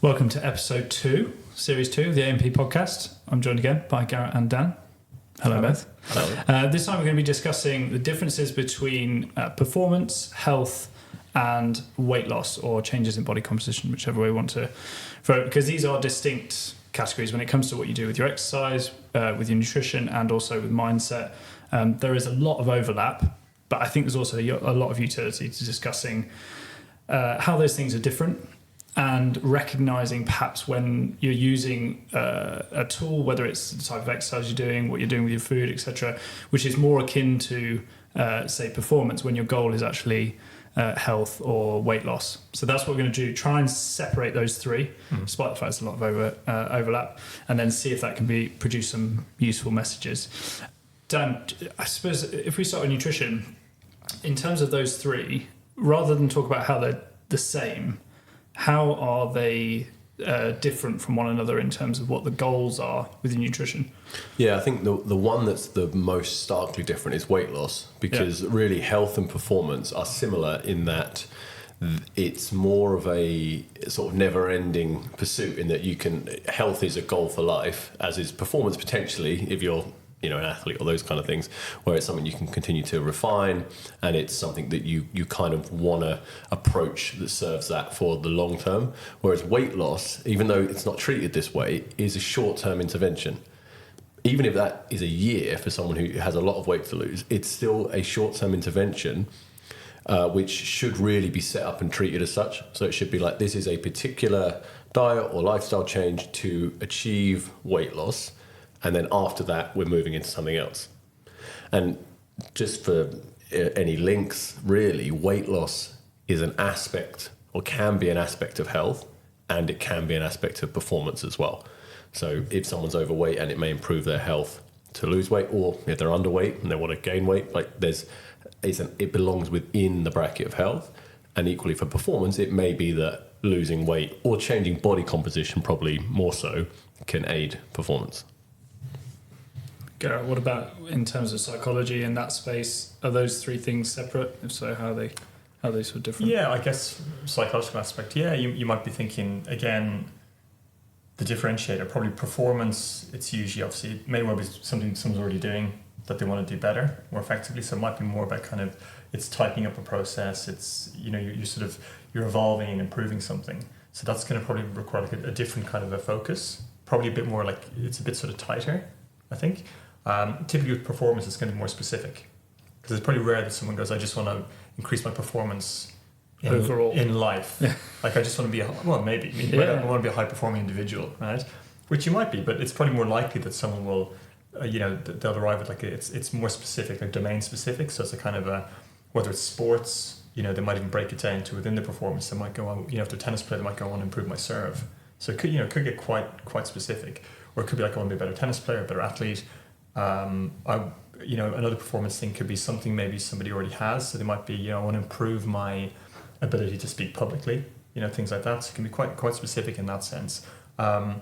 Welcome to episode 2, series 2 of the AMP podcast. I'm joined again by Garrett and Dan. Hello both. Hello. This time we're going to be discussing the differences between performance, health, and weight loss, or changes in body composition, whichever way we want to throw it, because these are distinct categories when it comes to what you do with your exercise, with your nutrition, and also with mindset. There is a lot of overlap, but I think there's also a lot of utility to discussing how those things are different, and recognizing perhaps when you're using a tool, whether it's the type of exercise you're doing, what you're doing with your food, etc., which is more akin to, say, performance, when your goal is actually health or weight loss. So that's what we're going to do, try and separate those three, despite the fact there's a lot of overlap, and then see if that can produce some useful messages. Dan, I suppose if we start with nutrition, in terms of those three, rather than talk about how they're the same, how are they different from one another in terms of what the goals are with your nutrition? Yeah, I think the one that's the most starkly different is weight loss, because really health and performance are similar in that it's more of a sort of never-ending pursuit, in that health is a goal for life, as is performance potentially if you're an athlete or those kind of things, where it's something you can continue to refine, and it's something that you kind of want to approach that serves that for the long term. Whereas weight loss, even though it's not treated this way, is a short-term intervention. Even if that is a year for someone who has a lot of weight to lose, it's still a short-term intervention, which should really be set up and treated as such. So it should be like, this is a particular diet or lifestyle change to achieve weight loss, and then after that, we're moving into something else. And just for any links, really, weight loss is an aspect, or can be an aspect of health, and it can be an aspect of performance as well. So if someone's overweight and it may improve their health to lose weight, or if they're underweight and they want to gain weight, it belongs within the bracket of health. And equally for performance, it may be that losing weight or changing body composition, probably more so, can aid performance. Garrett, what about in terms of psychology in that space? Are those three things separate? If so, how are they sort of different? Yeah, I guess psychological aspect. Yeah, you might be thinking, again, the differentiator, probably performance. It's usually, obviously, it may well be something someone's already doing that they want to do better, more effectively. So it might be more about kind of, it's tightening up a process. It's, you're evolving and improving something. So that's going to probably require like a different kind of a focus. Probably a bit more like, it's a bit sort of tighter, I think. Typically with performance, it's going to be more specific, because it's pretty rare that someone goes, I just want to increase my performance overall in life. Yeah. Like, I just want to be I want to be a high performing individual, right? Which you might be, but it's probably more likely that someone will, they'll arrive at it's more specific, like domain specific. So it's a kind of whether it's sports, they might even break it down to within the performance. They might go on, if they're a tennis player, they might go on and improve my serve. So it could get quite specific, or it could be like, I want to be a better tennis player, a better athlete. Another performance thing could be something maybe somebody already has. So they might be, I want to improve my ability to speak publicly, things like that. So it can be quite specific in that sense. I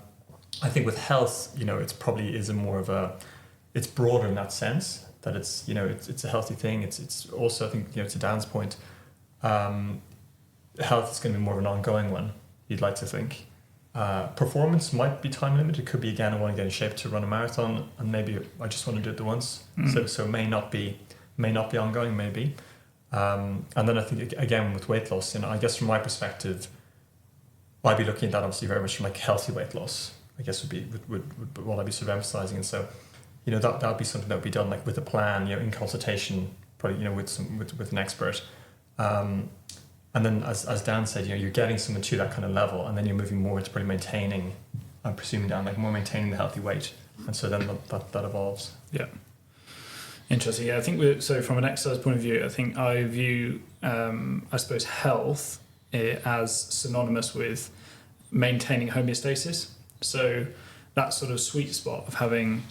think with health, it's probably it's broader in that sense, that it's, it's a healthy thing. It's also, I think, to Dan's point, health is going to be more of an ongoing one, you'd like to think. Performance might be time limited. It could be, again, I want to get in shape to run a marathon, and maybe I just want to do it the once. So it may not be ongoing, maybe. And then I think, again, with weight loss, I guess from my perspective, I'd be looking at that obviously very much from like healthy weight loss, I guess would what I'd be sort of emphasizing. And so, that would be something that would be done like with a plan, in consultation, probably, with an expert. And then, as Dan said, you're getting someone to that kind of level, and then you're moving more to probably maintaining, I'm presuming, Dan, like more maintaining the healthy weight. And so then that evolves. Yeah. Interesting. Yeah, I think so from an exercise point of view, I think I view, I suppose, health as synonymous with maintaining homeostasis. So that sort of sweet spot of having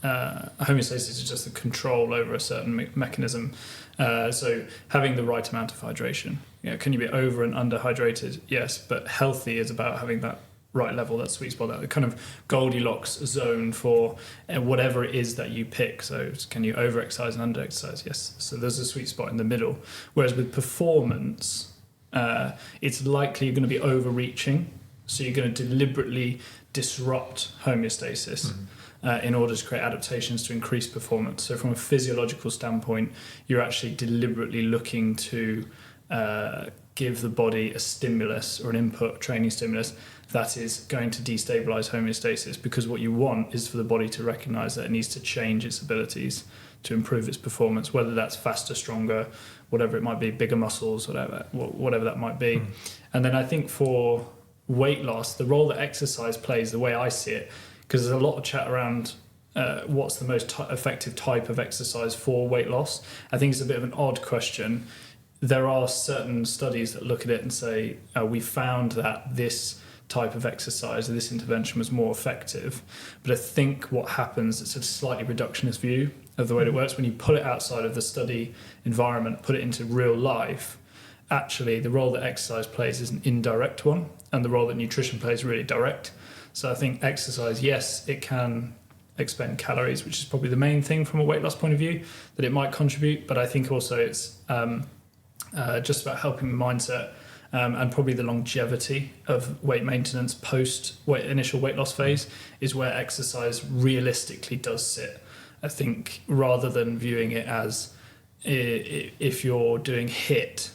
homeostasis is just the control over a certain mechanism. So having the right amount of hydration. Can you be over and under hydrated? Yes, but healthy is about having that right level, that sweet spot, that kind of Goldilocks zone for whatever it is that you pick. So can you over-exercise and under-exercise? Yes. So there's a sweet spot in the middle. Whereas with performance, it's likely you're going to be overreaching So you're going to deliberately disrupt homeostasis in order to create adaptations to increase performance. So from a physiological standpoint, you're actually deliberately looking to give the body a stimulus or an input training stimulus that is going to destabilize homeostasis, because what you want is for the body to recognize that it needs to change its abilities to improve its performance, whether that's faster, stronger, whatever it might be, bigger muscles, whatever that might be. And then I think for weight loss, the role that exercise plays, the way I see it, because there's a lot of chat around what's the most effective type of exercise for weight loss. I think it's a bit of an odd question. There are certain studies that look at it and say, we found that this type of exercise or this intervention was more effective. But I think what happens, it's a slightly reductionist view of the way it works. When you pull it outside of the study environment, put it into real life, actually the role that exercise plays is an indirect one, and the role that nutrition plays is really direct. So I think exercise, yes, it can expend calories, which is probably the main thing from a weight loss point of view, that it might contribute, but I think also it's just about helping the mindset and probably the longevity of weight maintenance post initial weight loss phase is where exercise realistically does sit. I think rather than viewing it as if you're doing HIIT,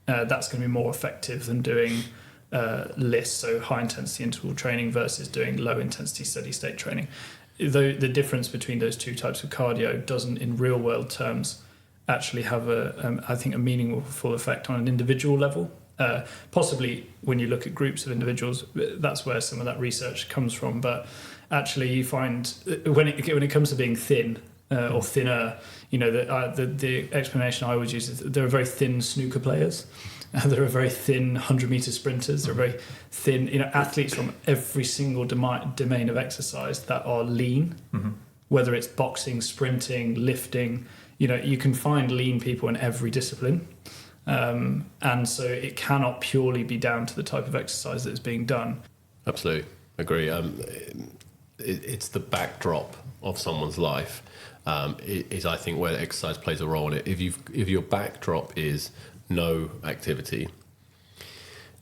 that's going to be more effective than doing LIST, so high intensity interval training, versus doing low intensity steady state training. Though the difference between those two types of cardio doesn't in real world terms actually have I think a meaningful effect on an individual level. Possibly when you look at groups of individuals, that's where some of that research comes from. But actually, you find when it comes to being thin or thinner, the explanation I always use is that there are very thin snooker players. There are very thin 100-meter sprinters. There are very thin, athletes from every single domain of exercise that are lean. Whether it's boxing, sprinting, lifting, you can find lean people in every discipline. And so it cannot purely be down to the type of exercise that is being done. Absolutely, agree. It's the backdrop of someone's life is, I think, where exercise plays a role in it. If your backdrop is no activity,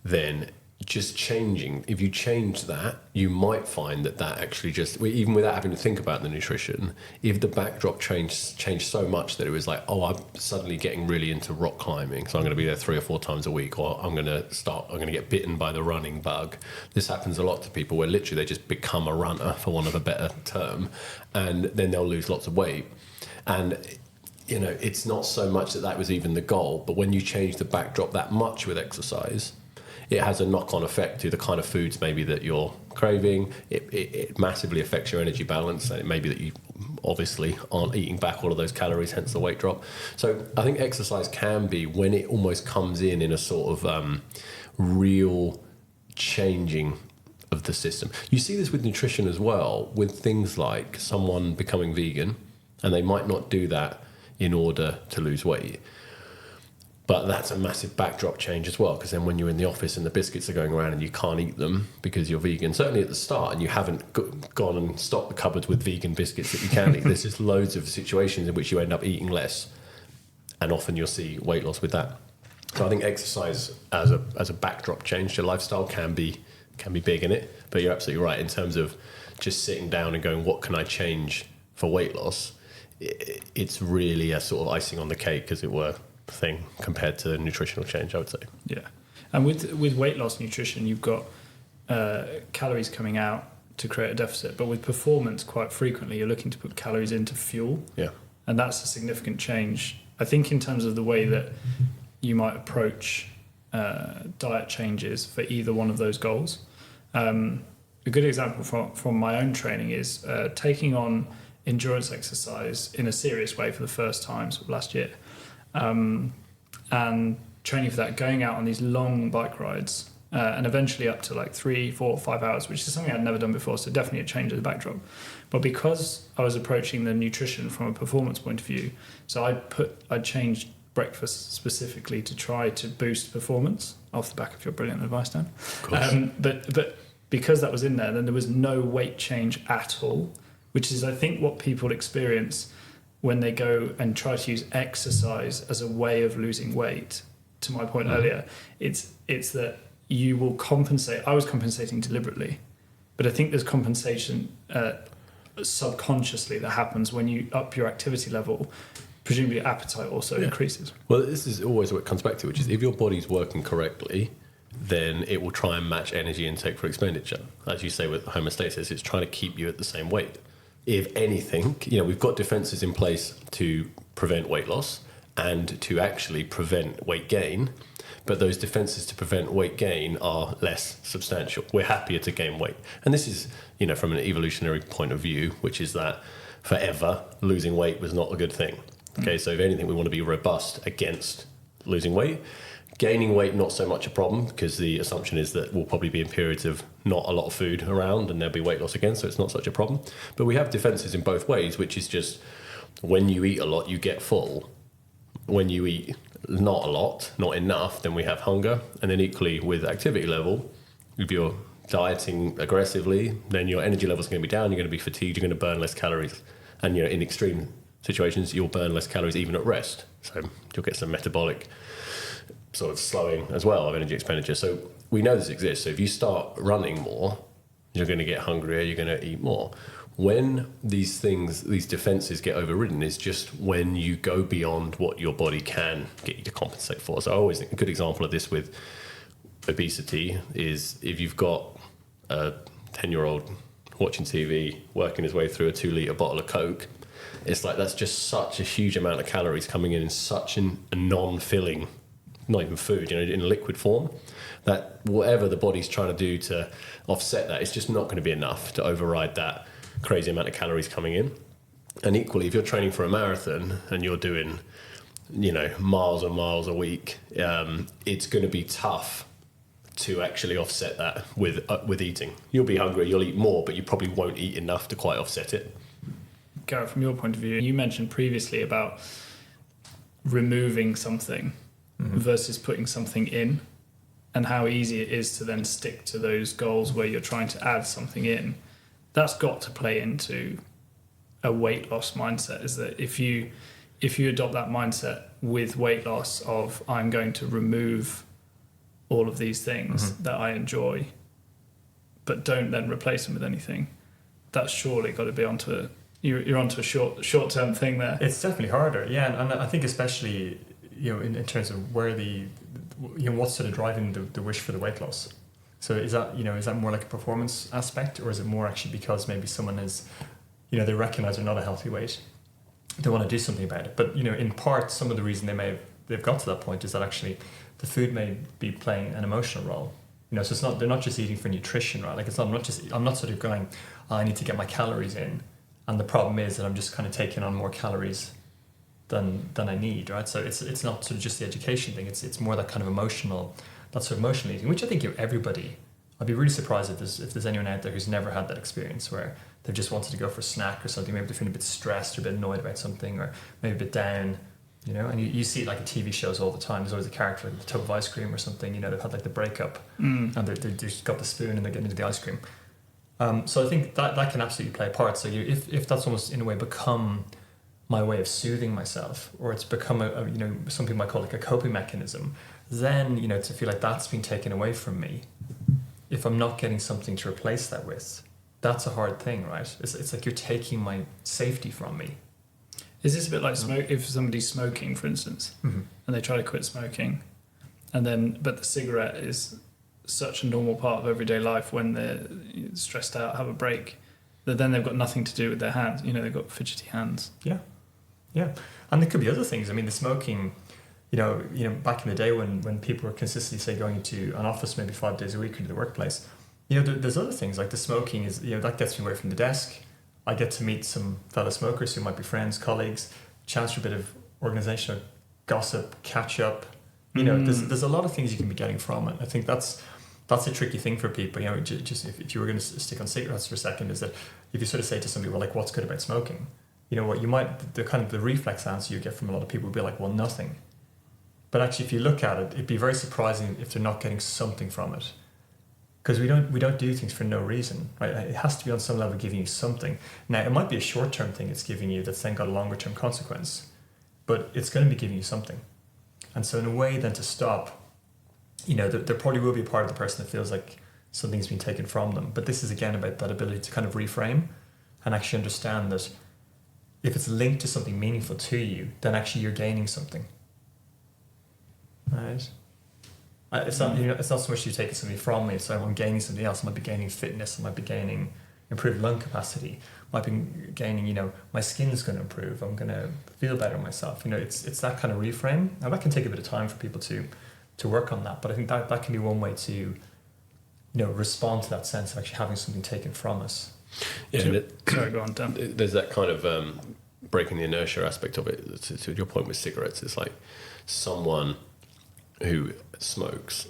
then just changing, if you change that, you might find that actually just, even without having to think about the nutrition, if the backdrop changed so much that it was like, I'm suddenly getting really into rock climbing, so I'm going to be there 3 or 4 times a week, or I'm going to get bitten by the running bug. This happens a lot to people where literally they just become a runner, for want of a better term, and then they'll lose lots of weight. And it's not so much that was even the goal, but when you change the backdrop that much with exercise, it has a knock-on effect to the kind of foods maybe that you're craving. It massively affects your energy balance, and it may be that you obviously aren't eating back all of those calories, hence the weight drop. So I think exercise can be, when it almost comes in a sort of real changing of the system. You see this with nutrition as well, with things like someone becoming vegan, and they might not do that in order to lose weight. But that's a massive backdrop change as well, because then when you're in the office and the biscuits are going around and you can't eat them because you're vegan, certainly at the start, and you haven't gone and stocked the cupboards with vegan biscuits that you can eat, there's just loads of situations in which you end up eating less, and often you'll see weight loss with that. So I think exercise as a backdrop change to lifestyle can be big in it. But you're absolutely right, in terms of just sitting down and going, what can I change for weight loss? It's really a sort of icing on the cake, as it were, thing compared to nutritional change, I would say. Yeah. And with weight loss nutrition, you've got calories coming out to create a deficit, but with performance, quite frequently you're looking to put calories into fuel. Yeah. And that's a significant change, I think, in terms of the way that you might approach diet changes for either one of those goals. A good example from my own training is taking on endurance exercise in a serious way for the first time last year. And training for that, going out on these long bike rides, and eventually up to like 3, 4, 5 hours, which is something I'd never done before, so definitely a change of the backdrop. But because I was approaching the nutrition from a performance point of view, so I changed breakfast specifically to try to boost performance off the back of your brilliant advice, Dan. But because that was in there, then there was no weight change at all, which is, I think, what people experience when they go and try to use exercise as a way of losing weight. To my point earlier, it's that you will compensate. I was compensating deliberately, but I think there's compensation subconsciously that happens when you up your activity level. Presumably appetite also increases. Well, this is always what it comes back to, which is if your body's working correctly, then it will try and match energy intake for expenditure. As you say with homeostasis, it's trying to keep you at the same weight. If anything, we've got defenses in place to prevent weight loss and to actually prevent weight gain, but those defenses to prevent weight gain are less substantial. We're happier to gain weight. And this is, from an evolutionary point of view, which is that forever losing weight was not a good thing. Okay, so if anything, we want to be robust against losing weight. Gaining weight, not so much a problem, because the assumption is that we'll probably be in periods of not a lot of food around and there'll be weight loss again, so it's not such a problem. But we have defenses in both ways, which is just when you eat a lot, you get full. When you eat not a lot, not enough, then we have hunger. And then equally with activity level, if you're dieting aggressively, then your energy levels are going to be down, you're going to be fatigued, you're going to burn less calories. And in extreme situations, you'll burn less calories even at rest. So you'll get some metabolic sort of slowing as well of energy expenditure. So we know this exists. So if you start running more, you're going to get hungrier, you're going to eat more. When these defenses get overridden is just when you go beyond what your body can get you to compensate for. So I always think a good example of this with obesity is if you've got a 10-year-old watching TV, working his way through a 2-litre bottle of Coke, it's like that's just such a huge amount of calories coming in such a non-filling, not even food, in a liquid form, that whatever the body's trying to do to offset that, it's just not going to be enough to override that crazy amount of calories coming in. And equally, if you're training for a marathon and you're doing, miles and miles a week, it's going to be tough to actually offset that with eating. You'll be hungry, you'll eat more, but you probably won't eat enough to quite offset it. Garrett, from your point of view, you mentioned previously about removing something versus putting something in, and how easy it is to then stick to those goals where you're trying to add something in. That's got to play into a weight loss mindset, is that if you adopt that mindset with weight loss of I'm going to remove all of these things that I enjoy, but don't then replace them with anything, that's surely got to be you're onto a short-term thing there. It's definitely harder, yeah, and I think especially in terms of where what's sort of driving the wish for the weight loss. So is that more like a performance aspect, or is it more actually because maybe someone is, they recognize they're not a healthy weight, they want to do something about it. But in part, some of the reason they've got to that point is that actually the food may be playing an emotional role. So they're not just eating for nutrition, right? Like I'm not sort of going, I need to get my calories in, and the problem is that I'm just kind of taking on more calories than I need, right? So it's not sort of just the education thing. It's more that kind of emotional eating, which I think everybody. I'd be really surprised if there's anyone out there who's never had that experience where they've just wanted to go for a snack or something. Maybe they're feeling a bit stressed or a bit annoyed about something, or maybe a bit down. And you see it like in TV shows all the time. There's always a character like the tub of ice cream or something. They've had like the breakup and they've just got the spoon and they're getting into the ice cream. So I think that can absolutely play a part. So if that's almost in a way become my way of soothing myself, or it's become some people might call it like a coping mechanism, then to feel like that's been taken away from me, if I'm not getting something to replace that with, that's a hard thing, right? It's like you're taking my safety from me. Is this a bit like smoke? If somebody's smoking, for instance, and they try to quit smoking, but the cigarette is such a normal part of everyday life when they're stressed out, have a break, that then they've got nothing to do with their hands. They've got fidgety hands. Yeah, and there could be other things. I mean, the smoking, back in the day when people were consistently, say, going into an office maybe 5 days a week into the workplace, there's other things like the smoking is, that gets me away from the desk. I get to meet some fellow smokers who might be friends, colleagues, chance for a bit of organizational gossip, catch up. There's a lot of things you can be getting from it. I think that's a tricky thing for people. Just if you were going to stick on cigarettes for a second, is that if you sort of say to somebody, well, like, what's good about smoking? What you might, the kind of the reflex answer you get from a lot of people would be like, well, nothing. But actually, if you look at it, it'd be very surprising if they're not getting something from it. Because we don't do things for no reason, right? It has to be on some level giving you something. Now, it might be a short-term thing it's giving you that's then got a longer-term consequence, but it's going to be giving you something. And so in a way then to stop, there probably will be a part of the person that feels like something's been taken from them. But this is again about that ability to kind of reframe and actually understand that if it's linked to something meaningful to you, then actually you're gaining something. Right? It's not so much you taking something from me, so I'm gaining something else. I might be gaining fitness, I might be gaining improved lung capacity, I might be gaining, my skin's going to improve, I'm going to feel better myself. It's that kind of reframe. Now that can take a bit of time for people to work on that, but I think that can be one way to respond to that sense of actually having something taken from us. Yeah, Sorry, go on, Dan. There's that kind of breaking the inertia aspect of it. To your point with cigarettes, it's like someone who smokes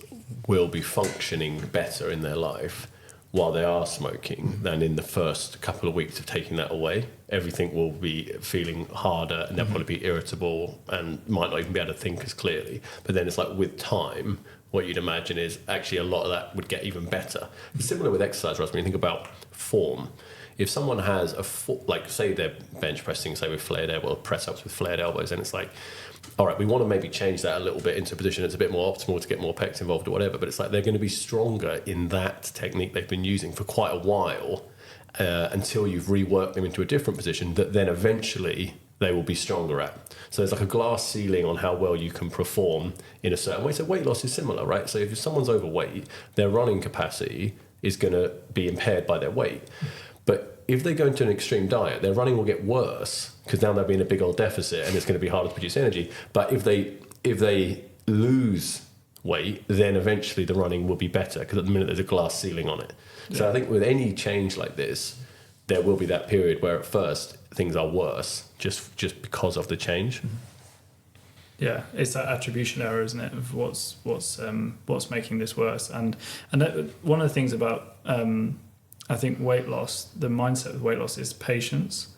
will be functioning better in their life while they are smoking than in the first couple of weeks of taking that away. Everything will be feeling harder, and they'll probably be irritable and might not even be able to think as clearly. But then it's like with time, what you'd imagine is actually a lot of that would get even better. It's similar with exercise, Russ. When you think about form, if someone has say they're bench pressing, say with flared elbows, press ups with flared elbows, and it's like, all right, we want to maybe change that a little bit into a position that's a bit more optimal to get more pecs involved or whatever, but it's like they're going to be stronger in that technique they've been using for quite a while until you've reworked them into a different position that then eventually they will be stronger at. So there's like a glass ceiling on how well you can perform in a certain way. So weight loss is similar, right? So if someone's overweight, their running capacity is going to be impaired by their weight. But if they go into an extreme diet, their running will get worse because now they'll be in a big old deficit and it's going to be harder to produce energy. But if they lose weight, then eventually the running will be better because at the minute there's a glass ceiling on it. Yeah. So I think with any change like this, there will be that period where at first things are worse just because of the change. Yeah, it's that attribution error, isn't it, of what's making this worse. And one of the things about I think weight loss, the mindset of weight loss is patience.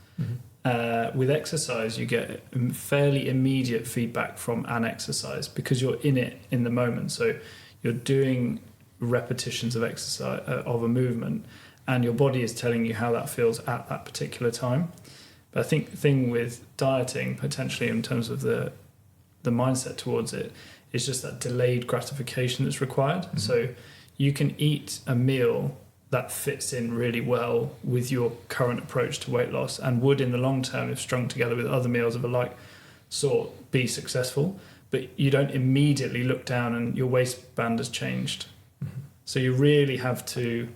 With exercise, you get fairly immediate feedback from an exercise because you're in it in the moment. So you're doing repetitions of exercise of a movement, and your body is telling you how that feels at that particular time. But I think the thing with dieting, potentially in terms of the mindset towards it, is just that delayed gratification that's required. So you can eat a meal that fits in really well with your current approach to weight loss and would in the long term, if strung together with other meals of a like sort, be successful, but you don't immediately look down and your waistband has changed. So you really have to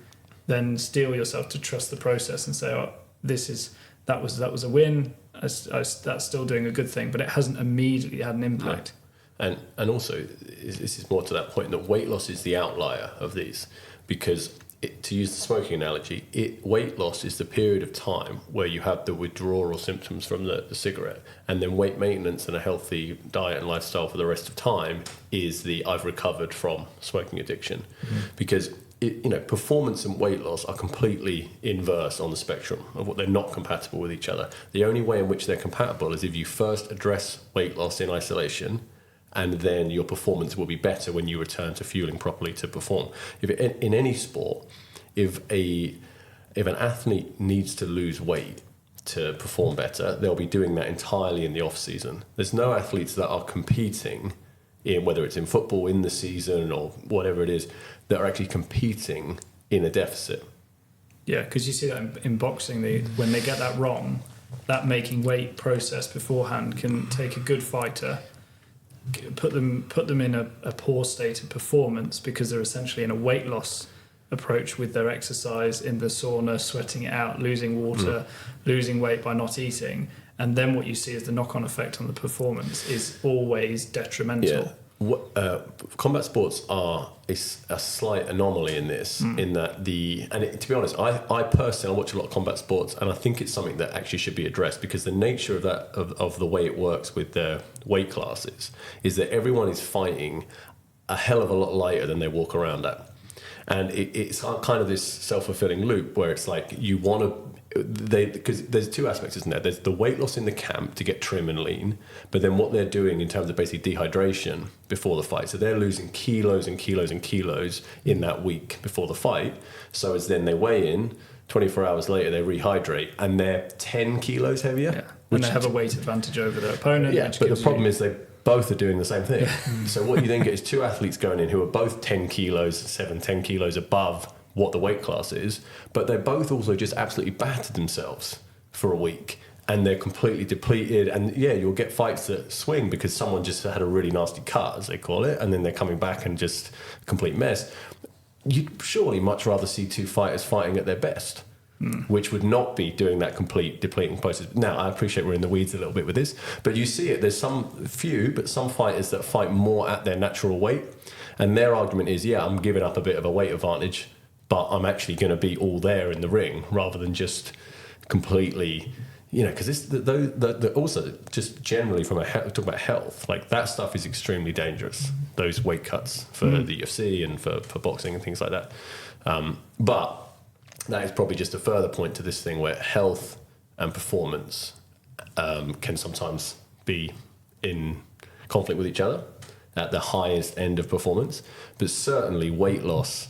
then steel yourself to trust the process and say, oh, that was a win, that's still doing a good thing, but it hasn't immediately had an impact. No. And also, this is more to that point that weight loss is the outlier of these, because to use the smoking analogy, weight loss is the period of time where you have the withdrawal symptoms from the cigarette, and then weight maintenance and a healthy diet and lifestyle for the rest of time is the I've recovered from smoking addiction. Because performance and weight loss are completely inverse on the spectrum of what they're not compatible with each other. The only way in which they're compatible is if you first address weight loss in isolation, and then your performance will be better when you return to fueling properly to perform. In any sport, if an athlete needs to lose weight to perform better, they'll be doing that entirely in the off season. There's no athletes that are competing in, whether it's in football in the season or whatever it is, that are actually competing in a deficit. Yeah, because you see that in boxing, when they get that wrong, that making weight process beforehand can take a good fighter, put them in a poor state of performance because they're essentially in a weight loss approach with their exercise, in the sauna, sweating it out, losing water, losing weight by not eating, and then what you see is the knock-on effect on the performance is always detrimental. Yeah. Combat sports are a slight anomaly in this, in that to be honest, I personally watch a lot of combat sports, and I think it's something that actually should be addressed, because the nature of that of the way it works with the weight classes is that everyone is fighting a hell of a lot lighter than they walk around at, and it's kind of this self-fulfilling loop where it's like you want to. Because there's two aspects, isn't there? There's the weight loss in the camp to get trim and lean, but then what they're doing in terms of basically dehydration before the fight. So they're losing kilos and kilos and kilos in that week before the fight. So as then they weigh in, 24 hours later they rehydrate and they're 10 kilos heavier. Yeah. And they have a weight advantage over their opponent. Yeah, but the problem is both are doing the same thing. So what you then get is two athletes going in who are both 10 kilos, 10 kilos above what the weight class is, but they're both also just absolutely battered themselves for a week. And they're completely depleted. And yeah, you'll get fights that swing because someone just had a really nasty cut, as they call it, and then they're coming back and just a complete mess. You'd surely much rather see two fighters fighting at their best, which would not be doing that complete depleting process. Now, I appreciate we're in the weeds a little bit with this, but you see it. There's some fighters that fight more at their natural weight. And their argument is, yeah, I'm giving up a bit of a weight advantage, but I'm actually going to be all there in the ring rather than just completely... because also just generally from talk about health, like that stuff is extremely dangerous. Those weight cuts for the UFC and for boxing and things like that. But that is probably just a further point to this thing where health and performance can sometimes be in conflict with each other at the highest end of performance. But certainly weight loss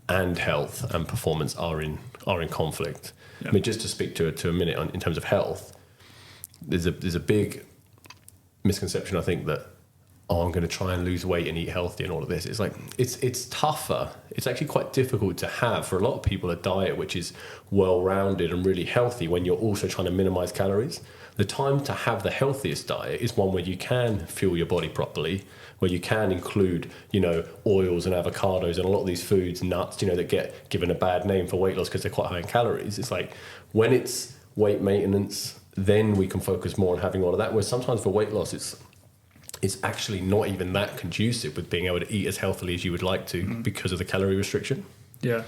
and health and performance are in conflict. Yeah. I mean, just to speak to a minute in terms of health, there's a big misconception, I think, that I'm going to try and lose weight and eat healthy and all of this. It's like it's tougher. It's actually quite difficult to have for a lot of people a diet which is well-rounded and really healthy when you're also trying to minimize calories. The time to have the healthiest diet is one where you can fuel your body properly, where you can include, oils and avocados and a lot of these foods, nuts, that get given a bad name for weight loss because they're quite high in calories. It's like when it's weight maintenance, then we can focus more on having all of that. Whereas sometimes for weight loss, it's actually not even that conducive with being able to eat as healthily as you would like to because of the calorie restriction. Yeah.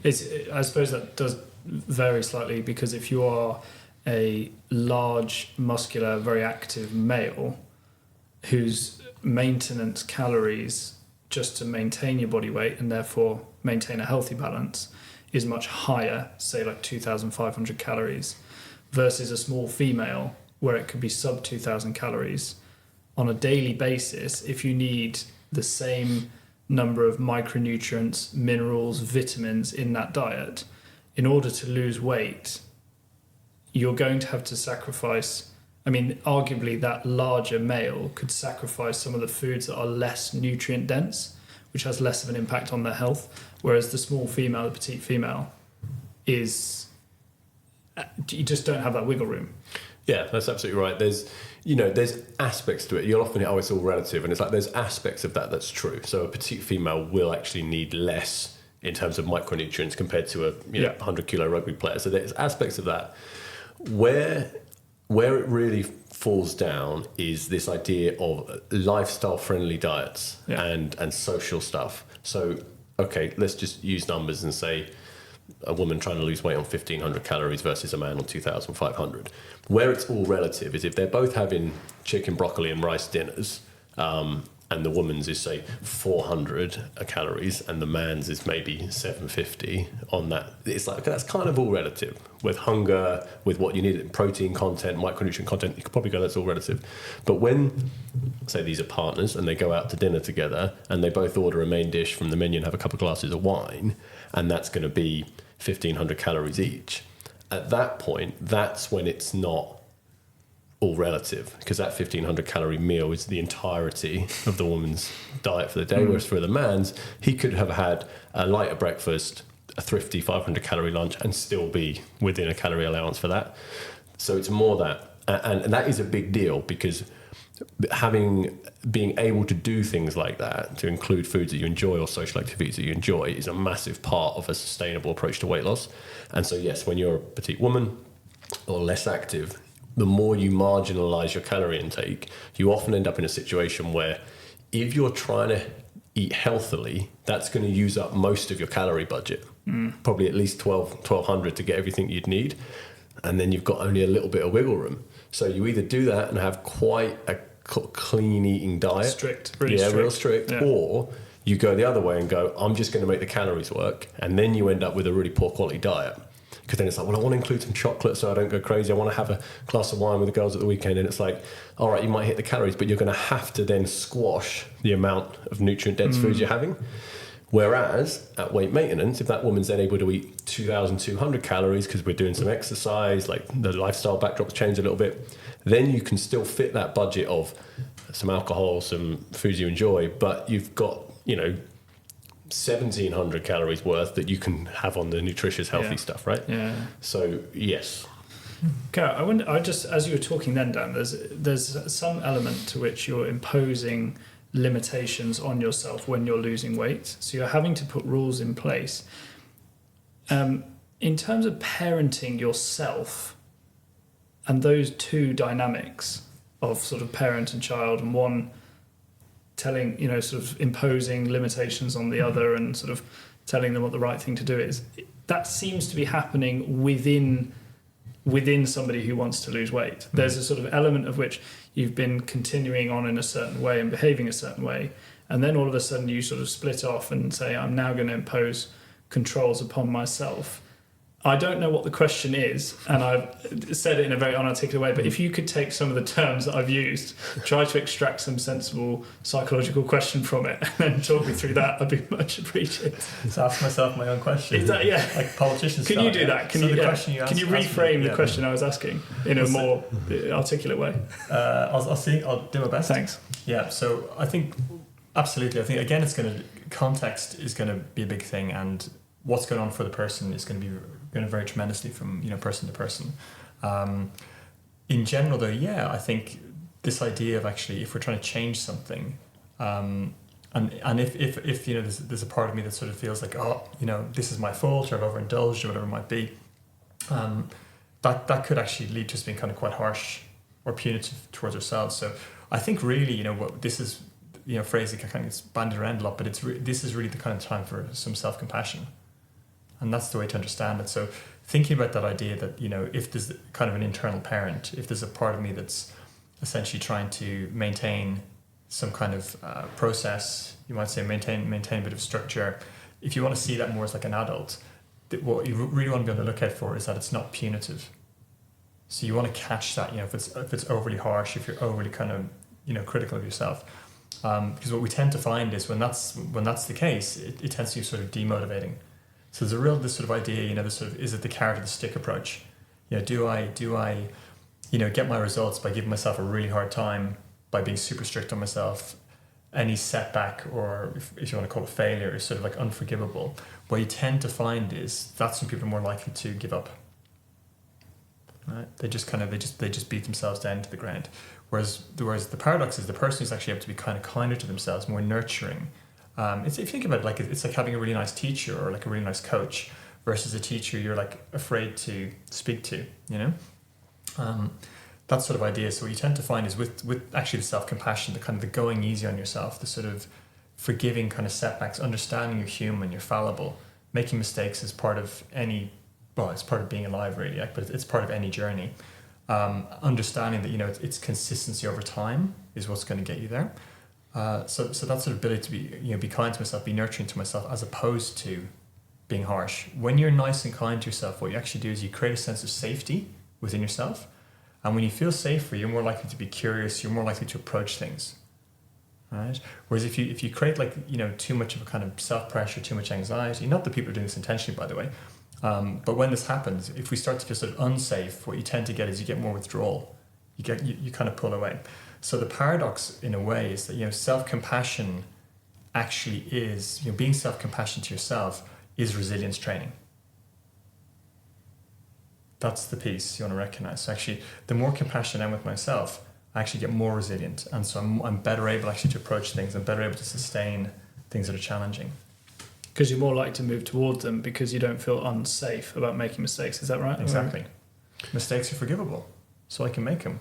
I suppose that does vary slightly because if you are a large, muscular, very active male whose maintenance calories just to maintain your body weight and therefore maintain a healthy balance is much higher, say like 2,500 calories, versus a small female where it could be sub 2,000 calories. On a daily basis, if you need the same number of micronutrients, minerals, vitamins in that diet, in order to lose weight, you're going to have to sacrifice... arguably that larger male could sacrifice some of the foods that are less nutrient dense, which has less of an impact on their health, whereas the small female, the petite female, you just don't have that wiggle room. Yeah, that's absolutely right. There's aspects to it. You'll often hear, it's all relative, and it's like there's aspects of that that's true. So a petite female will actually need less in terms of micronutrients compared to a 100-kilo rugby player. So there's aspects of that. Where it really falls down is this idea of lifestyle-friendly diets and social stuff. So, okay, let's just use numbers and say a woman trying to lose weight on 1,500 calories versus a man on 2,500. Where it's all relative is if they're both having chicken, broccoli and rice dinners, and the woman's is, say, 400 calories and the man's is maybe 750 on that. It's like, that's kind of all relative. With hunger, with what you need, protein content, micronutrient content, you could probably go, that's all relative. But when, say, these are partners and they go out to dinner together and they both order a main dish from the menu and have a couple of glasses of wine, and that's going to be 1,500 calories each, at that point, that's when it's not all relative, because that 1,500 calorie meal is the entirety of the woman's diet for the day, whereas for the man's, he could have had a lighter breakfast, a thrifty 500 calorie lunch, and still be within a calorie allowance for that. So it's more that, and that is a big deal, because being able to do things like that, to include foods that you enjoy or social activities that you enjoy, is a massive part of a sustainable approach to weight loss. And so yes, when you're a petite woman or less active, the more you marginalize your calorie intake, you often end up in a situation where if you're trying to eat healthily, that's going to use up most of your calorie budget, probably at least 1,200 to get everything you'd need. And then you've got only a little bit of wiggle room. So you either do that and have quite a clean eating diet. Strict, real strict. Yeah. Or you go the other way and go, I'm just going to make the calories work. And then you end up with a really poor quality diet. Because then it's like, well, I want to include some chocolate so I don't go crazy. I want to have a glass of wine with the girls at the weekend. And it's like, all right, you might hit the calories, but you're going to have to then squash the amount of nutrient-dense foods you're having. Whereas at weight maintenance, if that woman's then able to eat 2,200 calories because we're doing some exercise, like the lifestyle backdrop's changed a little bit, then you can still fit that budget of some alcohol, some foods you enjoy, but you've got, 1,700 calories worth that you can have on the nutritious, healthy stuff, right? Yeah. So, yes. Okay, I wonder. As you were talking then, Dan, there's some element to which you're imposing limitations on yourself when you're losing weight. So you're having to put rules in place. In terms of parenting yourself, and those two dynamics of sort of parent and child, and one telling, sort of imposing limitations on the other, and sort of telling them what the right thing to do is, that seems to be happening within somebody who wants to lose weight. There's a sort of element of which you've been continuing on in a certain way and behaving a certain way, and then all of a sudden you sort of split off and say, I'm now going to impose controls upon myself. I don't know what the question is, and I've said it in a very unarticulate way, but if you could take some of the terms that I've used, try to extract some sensible psychological question from it, and then talk me through that, I'd be much appreciated. So ask myself my own question. Is that, yeah? Like politicians. Can you do that? Can you reframe the question I was asking in a more articulate way? I'll see. I'll do my best. Thanks. Yeah. So I think absolutely. I think again, context is going to be a big thing, and what's going on for the person is going to vary tremendously from person to person. In general, though, I think this idea of actually, if we're trying to change something, and if there's a part of me that sort of feels like, this is my fault, or I've overindulged, or whatever it might be, that could actually lead to us being kind of quite harsh or punitive towards ourselves. So I think really, what this is, phrase that kind of gets bandied around a lot, but this is really the kind of time for some self-compassion. And that's the way to understand it. So thinking about that idea that, if there's kind of an internal parent, if there's a part of me that's essentially trying to maintain some kind of process, you might say maintain a bit of structure. If you want to see that more as like an adult, what you really want to be on the lookout for is that it's not punitive. So you want to catch that, if it's overly harsh, if you're overly kind of, critical of yourself. Because what we tend to find is when that's the case, it tends to be sort of demotivating. So there's this sort of idea, this sort of, is it the carrot or the stick approach? Do I get my results by giving myself a really hard time, by being super strict on myself? Any setback, or if you want to call it failure, is sort of like unforgivable. What you tend to find is that's when people are more likely to give up. Right? They just beat themselves down to the ground. Whereas the paradox is the person who's actually able to be kind of kinder to themselves, more nurturing. If you think about it, it's like having a really nice teacher or like a really nice coach versus a teacher you're like afraid to speak to, that sort of idea. So what you tend to find is with actually the self-compassion, the kind of the going easy on yourself, the sort of forgiving kind of setbacks, understanding you're human, you're fallible, making mistakes is part of it's part of being alive really, but it's part of any journey. Understanding that, it's consistency over time is what's going to get you there. So that sort of ability to be kind to myself, be nurturing to myself, as opposed to being harsh. When you're nice and kind to yourself, what you actually do is you create a sense of safety within yourself. And when you feel safer, you're more likely to be curious, you're more likely to approach things. Right? Whereas if you create too much of a kind of self-pressure, too much anxiety, not that people are doing this intentionally, by the way, but when this happens, if we start to feel sort of unsafe, what you tend to get is you get more withdrawal. You kind of pull away. So the paradox, in a way, is that self-compassion actually is being self-compassionate to yourself is resilience training. That's the piece you want to recognize. So actually, the more compassionate I am with myself, I actually get more resilient, and so I'm better able actually to approach things. I'm better able to sustain things that are challenging. Because you're more likely to move towards them because you don't feel unsafe about making mistakes. Is that right? Exactly. Mistakes are forgivable, so I can make them.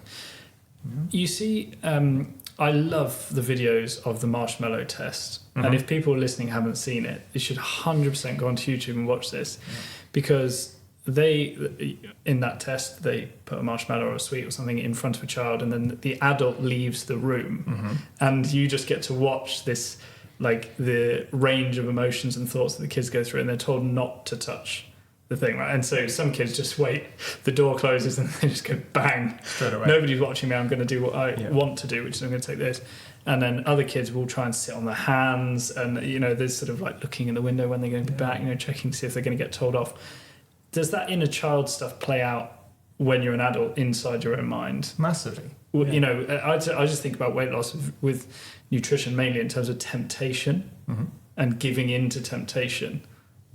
You see, I love the videos of the marshmallow test. Mm-hmm. And if people listening haven't seen it, they should 100% go onto YouTube and watch this. Yeah. Because in that test, they put a marshmallow or a sweet or something in front of a child, and then the adult leaves the room. Mm-hmm. And you just get to watch this, like the range of emotions and thoughts that the kids go through, and they're told not to touch the thing, right? And so some kids just wait, the door closes and they just go bang. Straight away. Nobody's watching me, I'm going to do what I want to do, which is I'm going to take this. And then other kids will try and sit on their hands, and there's sort of like looking in the window when they're going to be back, checking to see if they're going to get told off. Does that inner child stuff play out when you're an adult inside your own mind? Massively. You know, I just think about weight loss with nutrition mainly in terms of temptation and giving in to temptation.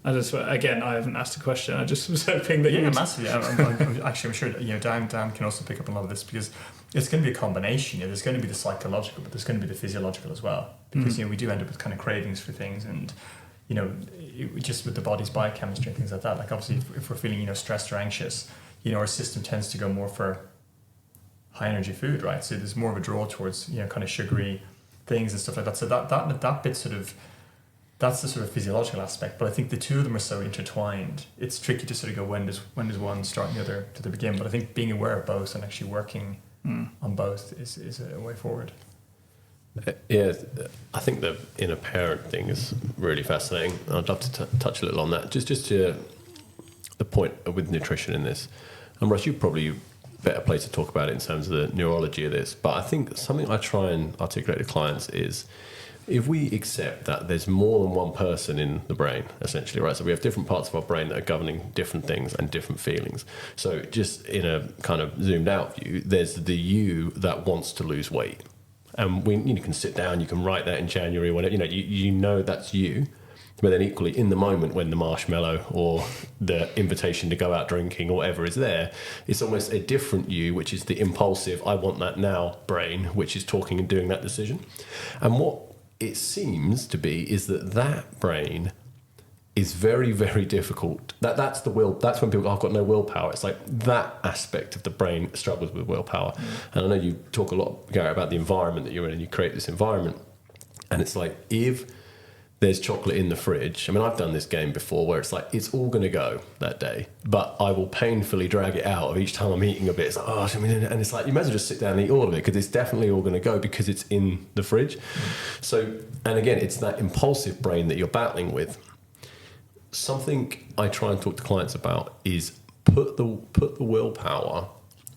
I haven't asked a question. I just was hoping that massively. I'm sure Dan can also pick up on a lot of this, because it's going to be a combination. There's going to be the psychological, but there's going to be the physiological as well, because we do end up with kind of cravings for things, and just with the body's biochemistry and things like that. Like obviously, if we're feeling stressed or anxious, our system tends to go more for high energy food, right? So there's more of a draw towards kind of sugary things and stuff like that. So that bit sort of, that's the sort of physiological aspect. But I think the two of them are so intertwined. It's tricky to sort of go when does one start and the other to the begin. But I think being aware of both and actually working on both is a way forward. Yeah, I think the inner parent thing is really fascinating. I'd love to touch a little on that. Just to the point with nutrition in this. And Russ, you're probably better place to talk about it in terms of the neurology of this. But I think something I try and articulate to clients is, if we accept that there's more than one person in the brain, essentially, right? So we have different parts of our brain that are governing different things and different feelings. So just in a kind of zoomed out view, there's the you that wants to lose weight. And you can sit down, you can write that in January, when you know that's you. But then equally, in the moment when the marshmallow or the invitation to go out drinking or whatever is there, it's almost a different you, which is the impulsive, I want that now brain, which is talking and doing that decision. And what it seems to be is that brain is very, very difficult. That's the will. That's when people go, I've got no willpower. It's like that aspect of the brain struggles with willpower. And I know you talk a lot, Gary, about the environment that you're in, and you create this environment. And it's like, if there's chocolate in the fridge. I mean, I've done this game before where it's like, it's all going to go that day, but I will painfully drag it out of each time I'm eating a bit. It's like, and it's like, you might as well just sit down and eat all of it, because it's definitely all going to go because it's in the fridge. So, and again, it's that impulsive brain that you're battling with. Something I try and talk to clients about is put the willpower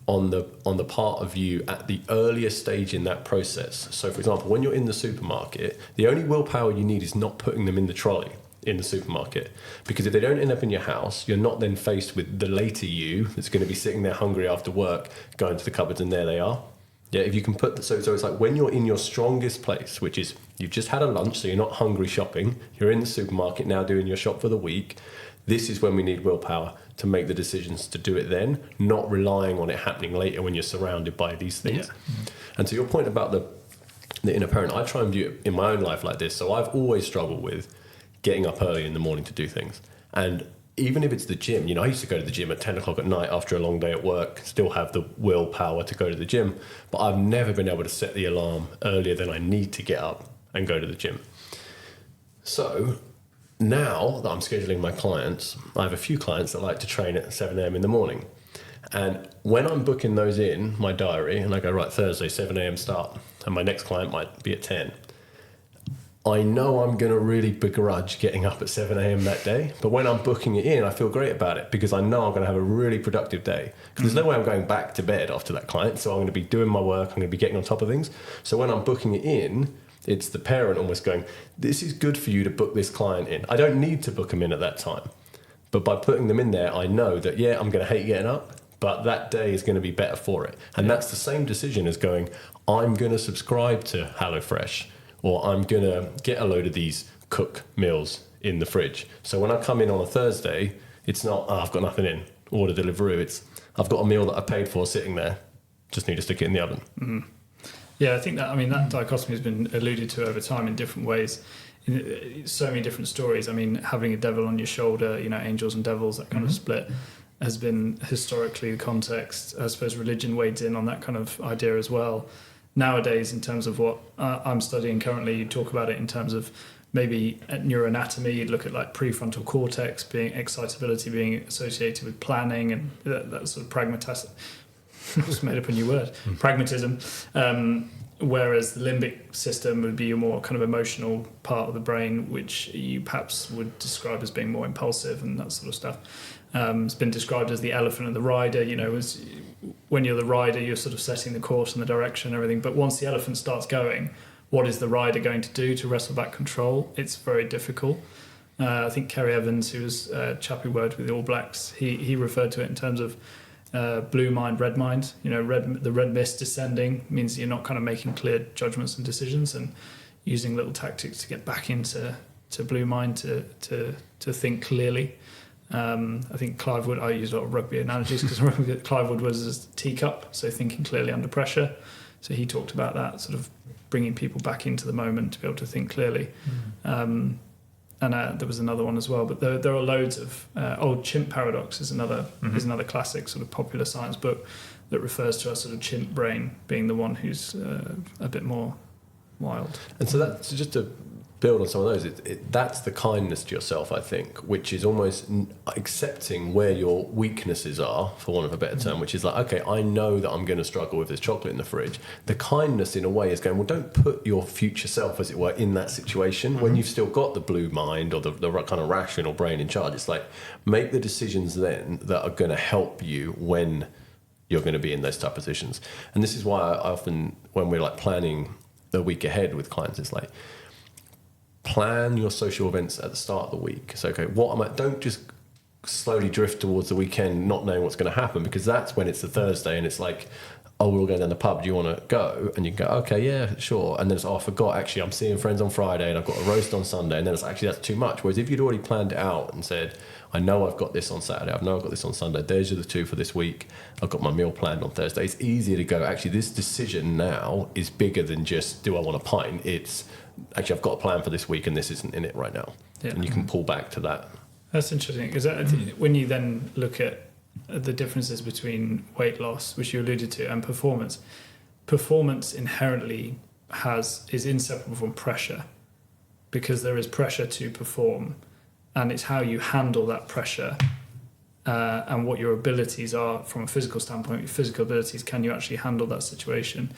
on the part of you at the earliest stage in that process. So for example, when you're in the supermarket, the only willpower you need is not putting them in the trolley in the supermarket, because if they don't end up in your house, you're not then faced with the later you that's going to be sitting there hungry after work, going to the cupboards, and there they are. Yeah, if you can put so it's like when you're in your strongest place, which is you've just had a lunch, so you're not hungry shopping, you're in the supermarket now doing your shop for the week. This is when we need willpower to make the decisions to do it then, not relying on it happening later when you're surrounded by these things. Yeah. And to your point about the inner parent, I try and view it in my own life like this. So I've always struggled with getting up early in the morning to do things. And even if it's the gym, I used to go to the gym at 10 o'clock at night after a long day at work, still have the willpower to go to the gym, but I've never been able to set the alarm earlier than I need to get up and go to the gym. So now that I'm scheduling my clients, I have a few clients that like to train at 7 a.m. in the morning. And when I'm booking those in my diary, and I go, right, Thursday, 7 a.m. start, and my next client might be at 10, I know I'm going to really begrudge getting up at 7 a.m. that day. But when I'm booking it in, I feel great about it, because I know I'm going to have a really productive day. Because there's no way I'm going back to bed after that client. So I'm going to be doing my work. I'm going to be getting on top of things. So when I'm booking it in, it's the parent almost going, this is good for you to book this client in. I don't need to book them in at that time. But by putting them in there, I know that, I'm going to hate getting up, but that day is going to be better for it. And that's the same decision as going, I'm going to subscribe to HelloFresh, or I'm going to get a load of these cook meals in the fridge. So when I come in on a Thursday, it's not, I've got nothing in, order Deliveroo. It's, I've got a meal that I paid for sitting there, just need to stick it in the oven. Mm-hmm. Yeah, I think that dichotomy has been alluded to over time in different ways, in so many different stories. I mean, having a devil on your shoulder, angels and devils, that kind of split has been historically the context. I suppose religion wades in on that kind of idea as well. Nowadays, in terms of what I'm studying currently, you talk about it in terms of maybe at neuroanatomy, you'd look at like prefrontal cortex excitability being associated with planning and that sort of pragmatism. Just made up a new word, pragmatism. Whereas the limbic system would be a more kind of emotional part of the brain, which you perhaps would describe as being more impulsive and that sort of stuff. It's been described as the elephant and the rider. As when you're the rider, you're sort of setting the course and the direction and everything. But once the elephant starts going, what is the rider going to do to wrestle back control? It's very difficult. I think Kerry Evans, who was a chap who worked with the All Blacks, he referred to it in terms of blue mind, red mind. The red mist descending means you're not kind of making clear judgments and decisions, and using little tactics to get back into blue mind to think clearly. I think Clive Wood, I use a lot of rugby analogies because Clive Wood was a teacup, so thinking clearly under pressure. So he talked about that, sort of bringing people back into the moment to be able to think clearly. And there was another one as well, but there are loads of old chimp paradox is another classic sort of popular science book that refers to our sort of chimp brain being the one who's a bit more wild. And so that's just to build on some of those. That's the kindness to yourself, I think, which is almost accepting where your weaknesses are, for want of a better term, which is like, okay, I know that I'm going to struggle with this chocolate in the fridge. The kindness, in a way, is going, well, don't put your future self, as it were, in that situation when you've still got the blue mind or the kind of rational brain in charge. It's like, make the decisions then that are going to help you when you're going to be in those tough positions. And this is why I often, when we're like planning the week ahead with clients, it's like, plan your social events at the start of the week. So, okay, don't just slowly drift towards the weekend not knowing what's going to happen, because that's when it's the Thursday and it's like, oh, we're all going down the pub, do you want to go? And you can go, okay, yeah, sure. And then it's, oh, I forgot, actually, I'm seeing friends on Friday and I've got a roast on Sunday. And then it's actually, that's too much. Whereas if you'd already planned it out and said, I know I've got this on Saturday, I know I've got this on Sunday, those are the two for this week, I've got my meal planned on Thursday, it's easier to go, actually, this decision now is bigger than just, do I want a pint? It's, actually, I've got a plan for this week and this isn't in it right now. Yeah. And you can pull back to that. That's interesting, because when you then look at the differences between weight loss, which you alluded to, and performance inherently is inseparable from pressure, because there is pressure to perform, and it's how you handle that pressure and what your abilities are from a physical standpoint. Your physical abilities, can you actually handle that situation?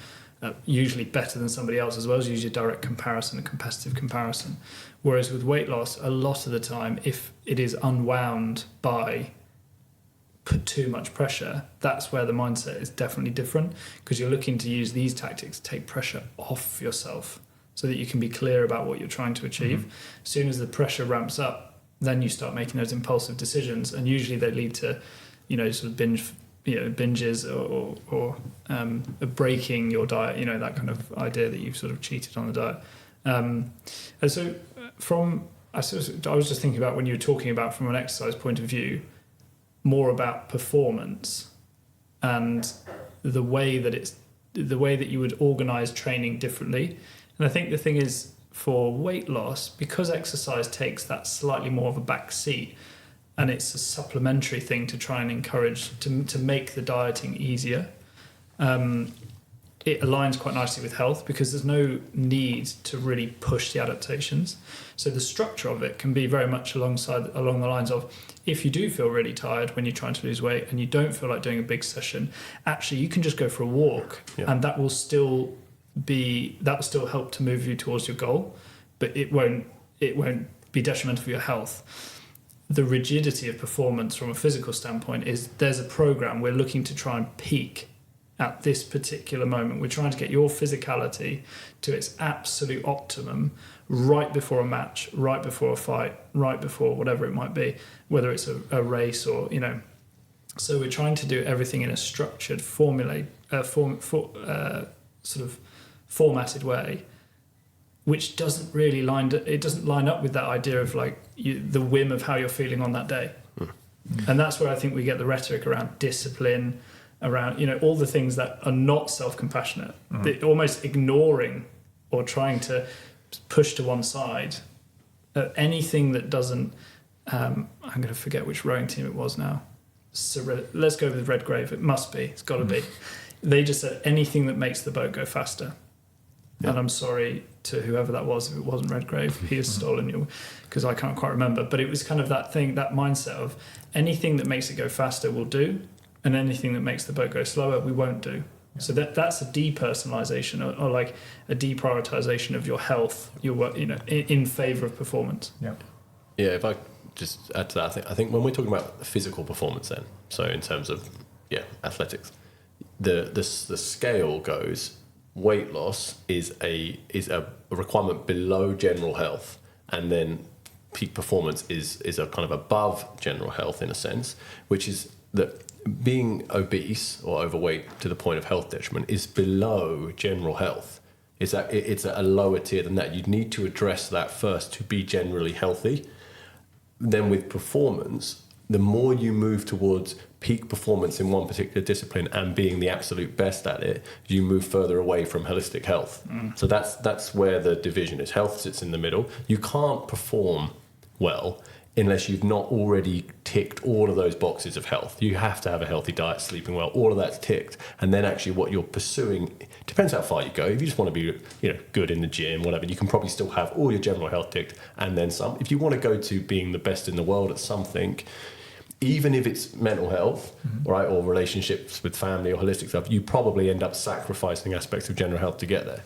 Usually better than somebody else, as well as usually direct comparison and competitive comparison. Whereas with weight loss, a lot of the time, if it is unwound by too much pressure, that's where the mindset is definitely different, because you're looking to use these tactics to take pressure off yourself so that you can be clear about what you're trying to achieve. As soon as the pressure ramps up, then you start making those impulsive decisions, and usually they lead to, sort of binges or breaking your diet, that kind of idea that you've sort of cheated on the diet. And so I was just thinking about, when you were talking about from an exercise point of view, more about performance and the way that you would organize training differently. And I think the thing is, for weight loss, because exercise takes that slightly more of a back seat, and it's a supplementary thing to try and encourage to make the dieting easier, it aligns quite nicely with health, because there's no need to really push the adaptations. So the structure of it can be very much along the lines of, if you do feel really tired when you're trying to lose weight and you don't feel like doing a big session, actually you can just go for a walk, and that will still help to move you towards your goal, but it won't be detrimental for your health. The rigidity of performance from a physical standpoint is, there's a program, we're looking to try and peak at this particular moment. We're trying to get your physicality to its absolute optimum right before a match, right before a fight, right before whatever it might be, whether it's a race or, So we're trying to do everything in a structured, sort of formatted way, which doesn't really line up with that idea of like the whim of how you're feeling on that day. And that's where I think we get the rhetoric around discipline, around all the things that are not self-compassionate, almost ignoring or trying to push to one side anything that doesn't. I'm going to forget which rowing team it was now. Let's go with Redgrave. It must be. It's got to be. They just said anything that makes the boat go faster. Yeah. And I'm sorry to whoever that was if it wasn't Redgrave. He has stolen you, because I can't quite remember. But it was kind of that thing, that mindset of anything that makes it go faster we'll do, and anything that makes the boat go slower we won't do. Yeah. So that's a depersonalization or like a deprioritization of your health, your work, in favor of performance. Yeah. Yeah. If I just add to that, I think when we're talking about physical performance, then, so in terms of athletics, the scale goes. Weight loss is a requirement below general health, and then peak performance is a kind of above general health in a sense, which is that being obese or overweight to the point of health detriment is below general health. It's a lower tier than that. You'd need to address that first to be generally healthy. Then with performance, the more you move towards peak performance in one particular discipline and being the absolute best at it, you move further away from holistic health. So that's where the division is. Health sits in the middle. You can't perform well unless you've not already ticked all of those boxes of health. You have to have a healthy diet, sleeping well, all of that's ticked. And then actually what you're pursuing, depends how far you go. If you just want to be good in the gym, whatever, you can probably still have all your general health ticked and then some. If you want to go to being the best in the world at something, even if it's mental health, right, or relationships with family or holistic stuff, you probably end up sacrificing aspects of general health to get there.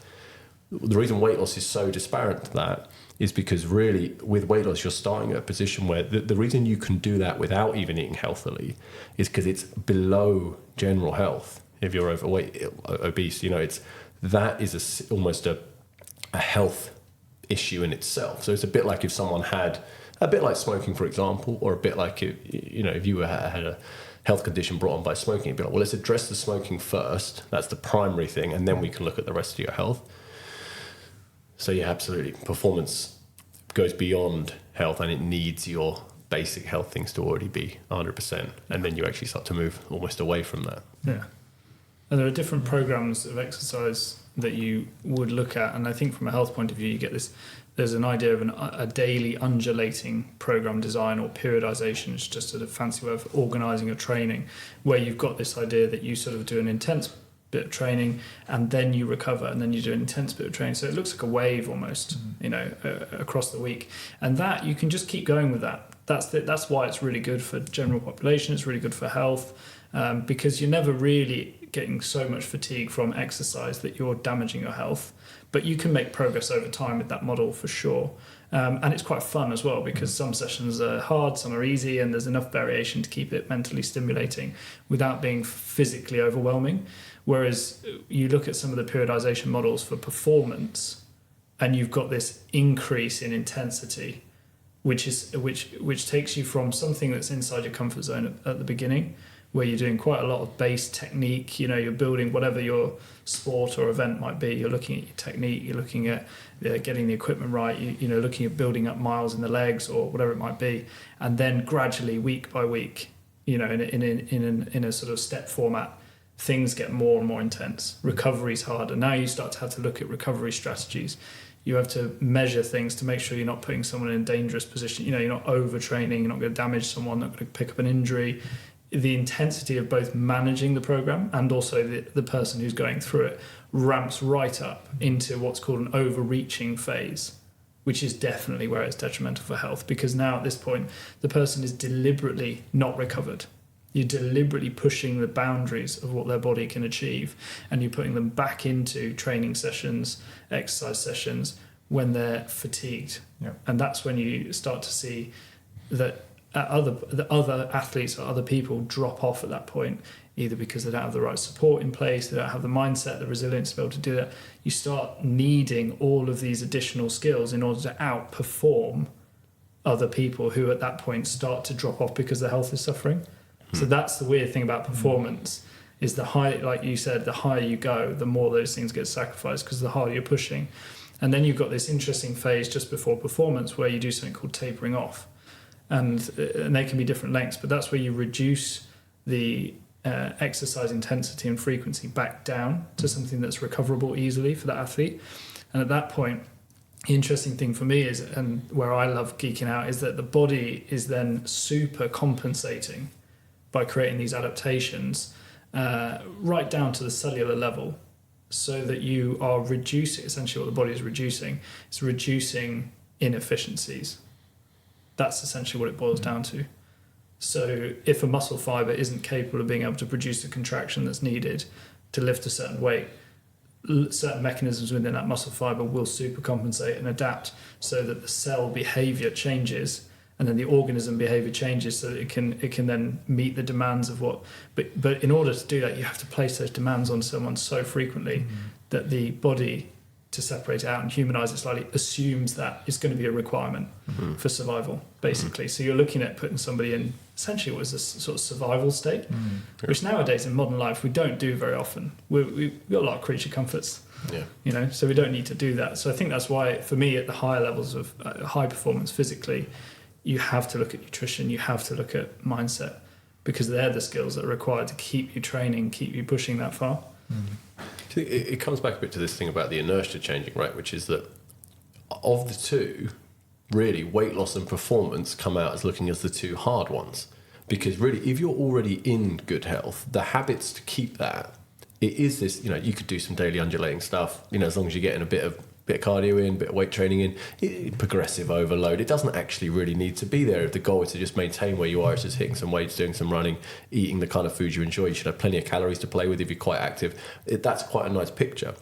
The reason weight loss is so disparate to that is because really with weight loss, you're starting at a position where the reason you can do that without even eating healthily is because it's below general health. If you're overweight, obese, that is almost a health issue in itself. So it's a bit like if someone had, a bit like smoking, for example, or a bit like if you had a health condition brought on by smoking, it'd be like, well, let's address the smoking first. That's the primary thing, and then we can look at the rest of your health. So yeah, absolutely. Performance goes beyond health, and it needs your basic health things to already be 100%, and then you actually start to move almost away from that. Yeah. And there are different programs of exercise that you would look at, and I think from a health point of view, you get this. There's an idea of a daily undulating program design, or periodisation. It's just a fancy way of organising your training, where you've got this idea that you sort of do an intense bit of training and then you recover and then you do an intense bit of training. So it looks like a wave almost, across the week. And that you can just keep going with that. That's why it's really good for general population. It's really good for health, because you're never really getting so much fatigue from exercise that you're damaging your health. But you can make progress over time with that model for sure. And it's quite fun as well, because some sessions are hard, some are easy, and there's enough variation to keep it mentally stimulating without being physically overwhelming. Whereas you look at some of the periodization models for performance, and you've got this increase in intensity, which takes you from something that's inside your comfort zone at the beginning, where you're doing quite a lot of base technique. You're building whatever your sport or event might be. You're looking at your technique. You're looking at getting the equipment right. Looking at building up miles in the legs or whatever it might be, and then gradually, week by week, in a sort of step format, things get more and more intense. Recovery's harder. Now you start to have to look at recovery strategies. You have to measure things to make sure you're not putting someone in a dangerous position. You're not overtraining. You're not going to damage someone. Not going to pick up an injury. The intensity of both managing the program and also the person who's going through it ramps right up into what's called an overreaching phase, which is definitely where it's detrimental for health, because now at this point the person is deliberately not recovered. You're deliberately pushing the boundaries of what their body can achieve, and you're putting them back into training sessions, exercise sessions when they're fatigued. Yeah. And that's when you start to see that the other athletes or other people drop off at that point, either because they don't have the right support in place, they don't have the mindset, the resilience to be able to do that. You start needing all of these additional skills in order to outperform other people who at that point start to drop off because their health is suffering. So that's the weird thing about performance, is the higher, like you said, the higher you go, the more those things get sacrificed because the harder you're pushing. And then you've got this interesting phase just before performance where you do something called tapering off. And they can be different lengths, but that's where you reduce the exercise intensity and frequency back down to something that's recoverable easily for that athlete. And at that point, the interesting thing for me is, and where I love geeking out, is that the body is then super compensating by creating these adaptations right down to the cellular level, so that you are reducing, essentially what the body is reducing, it's reducing inefficiencies. That's essentially what it boils down to. So if a muscle fibre isn't capable of being able to produce the contraction that's needed to lift a certain weight, certain mechanisms within that muscle fibre will supercompensate and adapt so that the cell behaviour changes, and then the organism behaviour changes so that it can then meet the demands of what. But in order to do that, you have to place those demands on someone so frequently that the body to separate it out and humanize it slightly, assumes that it's going to be a requirement for survival, basically. So you're looking at putting somebody in essentially what was a sort of survival state, which nowadays in modern life we don't do very often. We've got a lot of creature comforts, so we don't need to do that. So I think that's why, for me, at the higher levels of high performance physically, you have to look at nutrition, you have to look at mindset, because they're the skills that are required to keep you training, keep you pushing that far. It comes back a bit to this thing about the inertia changing, right? Which is that of the two, really, weight loss and performance come out as looking as the two hard ones. Because really, if you're already in good health, the habits to keep that, it is this, you could do some daily undulating stuff, as long as you're getting a bit of cardio in, a bit of weight training in, progressive overload. It doesn't actually really need to be there. If the goal is to just maintain where you are, it's just hitting some weights, doing some running, eating the kind of food you enjoy. You should have plenty of calories to play with if you're quite active. That's quite a nice picture.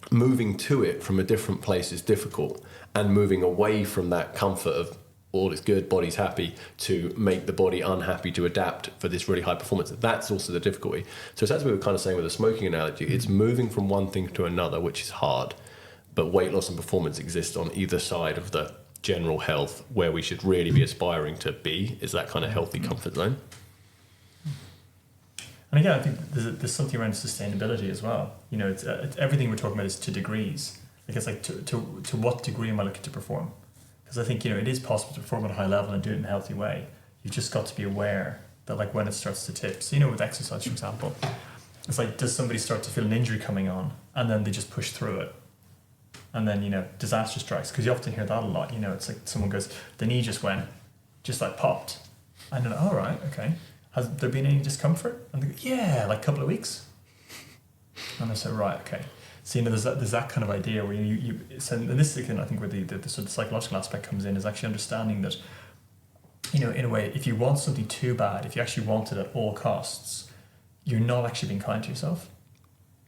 Moving to it from a different place is difficult, and moving away from that comfort of all is good, body's happy, to make the body unhappy to adapt for this really high performance. That's also the difficulty. So it's as we were kind of saying with the smoking analogy, it's moving from one thing to another, which is hard. But weight loss and performance exist on either side of the general health, where we should really be aspiring to be, is that kind of healthy comfort zone. And again, I think there's something around sustainability as well. It's everything we're talking about is to degrees. Like it's like to what degree am I looking to perform? Because I think it is possible to perform at a high level and do it in a healthy way. You've just got to be aware that like when it starts to tip. So with exercise, for example, it's like, does somebody start to feel an injury coming on and then they just push through it? And then, disaster strikes, because you often hear that a lot. It's like someone goes, the knee just popped. And then, all right, okay. Has there been any discomfort? And they go, yeah, like a couple of weeks. And I say, right, okay. So, there's that kind of idea where you and this is again, I think where the sort of psychological aspect comes in, is actually understanding that, in a way, if you want something too bad, if you actually want it at all costs, you're not actually being kind to yourself.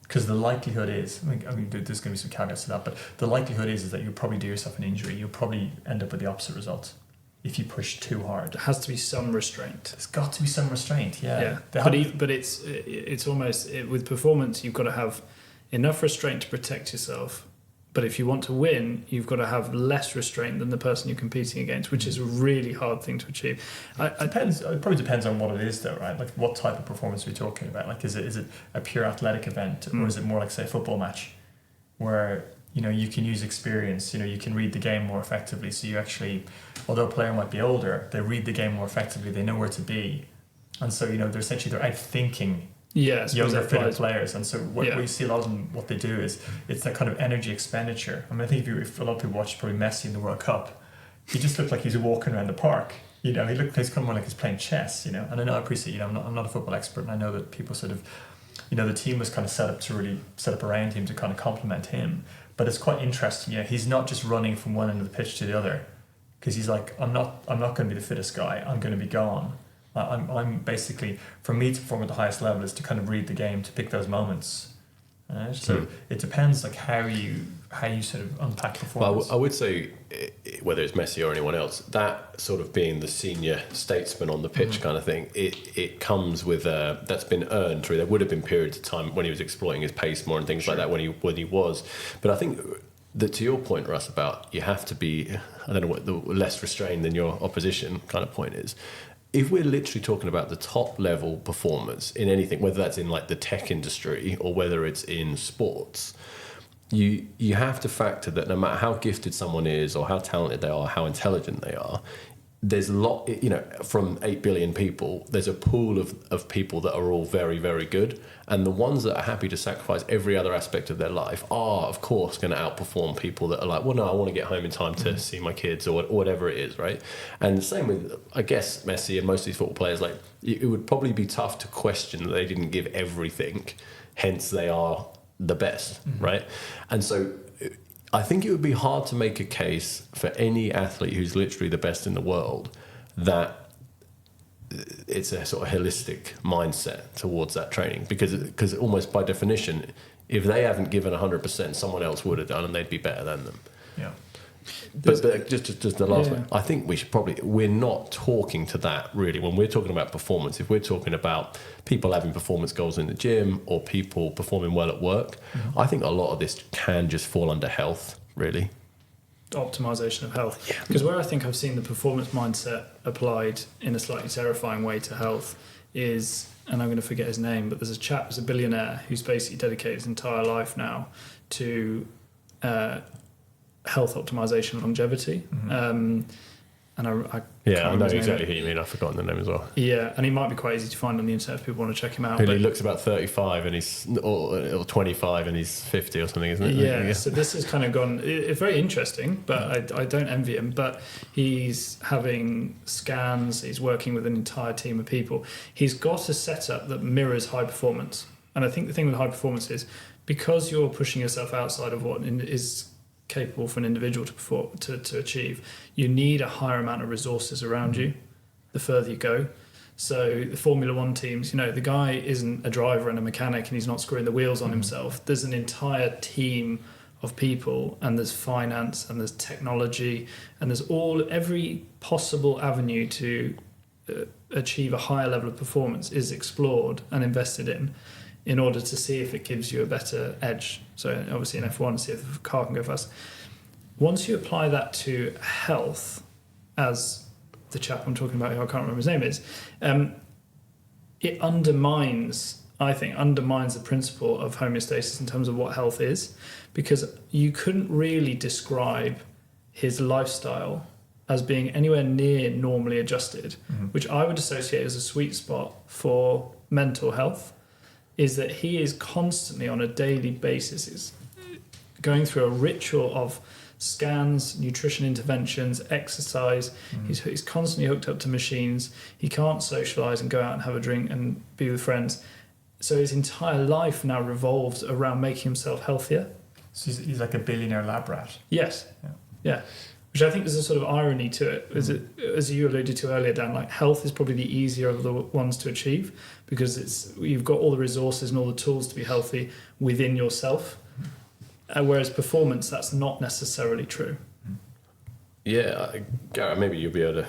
Because the likelihood is, I mean, there's going to be some caveats to that, but the likelihood is that you'll probably do yourself an injury. You'll probably end up with the opposite result if you push too hard. There has to be some restraint. There's got to be some restraint, yeah. But it's almost, with performance, you've got to have enough restraint to protect yourself. But if you want to win, you've got to have less restraint than the person you're competing against, which is a really hard thing to achieve. It probably depends on what it is, though, right? Like, what type of performance are we talking about? Like, is it a pure athletic event, or is it more like, say, a football match, where you can use experience? You can read the game more effectively. So you actually, although a player might be older, they read the game more effectively. They know where to be, and so they're out thinking. Younger, fitter players, and so what we see a lot of them, what they do is it's that kind of energy expenditure. I mean, I think if a lot of people watch probably Messi in the World Cup, he just looked like he's walking around the park. He's kind of more like he's playing chess. And I know, I appreciate, I'm not a football expert, and I know that people sort of, the team was kind of set up around him to kind of complement him. But it's quite interesting. He's not just running from one end of the pitch to the other, because he's like, I'm not going to be the fittest guy. I'm going to be gone. I'm basically, for me to perform at the highest level is to kind of read the game, to pick those moments. So it depends like how you sort of unpack performance. Well, I would say, whether it's Messi or anyone else, that sort of being the senior statesman on the pitch kind of thing, it comes with that's been earned through. There would have been periods of time when he was exploiting his pace more and things like that when he was. But I think that, to your point, Russ, about you have to be, I don't know what the less restrained than your opposition kind of point is. If we're literally talking about the top level performance in anything, whether that's in like the tech industry or whether it's in sports, you have to factor that no matter how gifted someone is or how talented they are, how intelligent they are, there's a lot, from 8 billion people, there's a pool of people that are all very, very good. And the ones that are happy to sacrifice every other aspect of their life are, of course, going to outperform people that are like, well, no, I want to get home in time to see my kids or whatever it is, right? And the same with, I guess, Messi and most of these football players, like, it would probably be tough to question that they didn't give everything, hence they are the best, right? And so I think it would be hard to make a case for any athlete who's literally the best in the world that it's a sort of holistic mindset towards that training, because almost by definition, if they haven't given 100%, someone else would have done and they'd be better than them. Yeah. But just the last one. I think we're not talking to that really when we're talking about performance. If we're talking about people having performance goals in the gym or people performing well at work, I think a lot of this can just fall under health, really. Optimization of health. Because where I think I've seen the performance mindset applied in a slightly terrifying way to health is, and I'm going to forget his name, but there's a chap who's a billionaire who's basically dedicated his entire life now to health optimization and longevity. And I know exactly who you mean. I've forgotten the name as well. Yeah, and he might be quite easy to find on the internet if people want to check him out. He looks about 35 and he's or 25 and he's 50 or something, isn't it? Yeah. So this has kind of gone. It's very interesting, but I don't envy him. But he's having scans. He's working with an entire team of people. He's got a setup that mirrors high performance. And I think the thing with high performance is because you're pushing yourself outside of what is capable for an individual to achieve, you need a higher amount of resources around you the further you go. So the Formula One teams, the guy isn't a driver and a mechanic and he's not screwing the wheels on himself. There's an entire team of people, and there's finance and there's technology and there's every possible avenue to achieve a higher level of performance is explored and invested in order to see if it gives you a better edge. So obviously in F1, see if the car can go fast. Once you apply that to health, as the chap I'm talking about, who I can't remember his name is, it undermines the principle of homeostasis in terms of what health is, because you couldn't really describe his lifestyle as being anywhere near normally adjusted, which I would associate as a sweet spot for mental health. Is that he is constantly on a daily basis is going through a ritual of scans, nutrition interventions, exercise. He's constantly hooked up to machines. He can't socialise and go out and have a drink and be with friends. So his entire life now revolves around making himself healthier. So he's like a billionaire lab rat. Yes. Yeah. Which I think there's a sort of irony to it. As you alluded to earlier, Dan, like health is probably the easier of the ones to achieve because you've got all the resources and all the tools to be healthy within yourself. Whereas performance, that's not necessarily true. Yeah, Gareth, maybe you'll be able to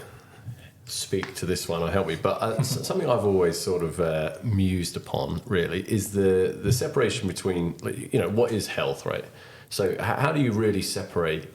speak to this one or help me. But something I've always sort of mused upon, really, is the separation between, what is health, right? So how do you really separate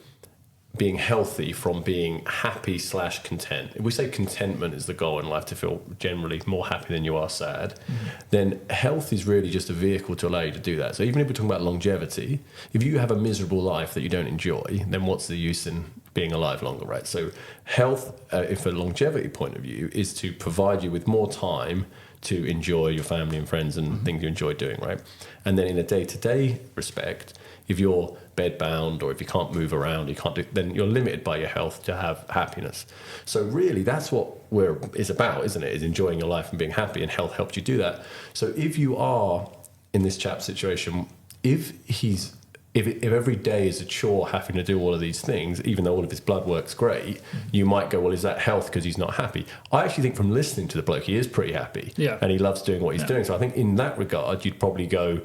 being healthy from being happy / content? If we say contentment is the goal in life, to feel generally more happy than you are sad, then health is really just a vehicle to allow you to do that. So even if we're talking about longevity, if you have a miserable life that you don't enjoy, then what's the use in being alive longer, right? So health, if a longevity point of view, is to provide you with more time to enjoy your family and friends and things you enjoy doing, right? And then in a day-to-day respect, if you're bedbound or if you can't move around, then you're limited by your health to have happiness. So really, that's what it's about, isn't it? Is enjoying your life and being happy, and health helps you do that. So if you are in this chap's situation, if every day is a chore having to do all of these things, even though all of his blood work's great, you might go, well, is that health because he's not happy? I actually think from listening to the bloke, he is pretty happy. Yeah. And he loves doing what he's doing. So I think in that regard, you'd probably go,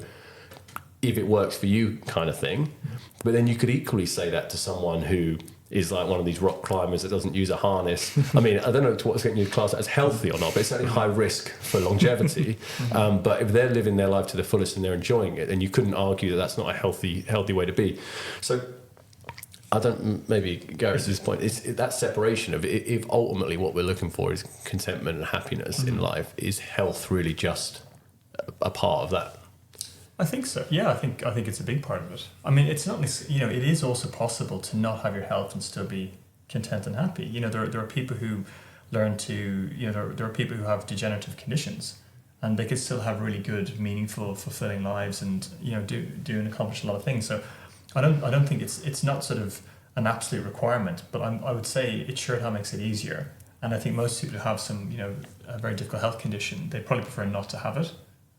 if it works for you kind of thing. But then you could equally say that to someone who is like one of these rock climbers that doesn't use a harness. I mean, I don't know to what's getting you class as healthy or not, but it's certainly high risk for longevity. But if they're living their life to the fullest and they're enjoying it, then you couldn't argue that that's not a healthy way to be. So I don't, maybe Gareth's this point, it's that separation of if ultimately what we're looking for is contentment and happiness in life, is health really just a part of that? I think so. Yeah, I think it's a big part of it. I mean, it's not, it is also possible to not have your health and still be content and happy. There are people who learn to, there are people who have degenerative conditions, and they could still have really good, meaningful, fulfilling lives, and do and accomplish a lot of things. So I don't think it's not sort of an absolute requirement, but I would say it sure makes it easier. And I think most people who have some a very difficult health condition, they probably prefer not to have it.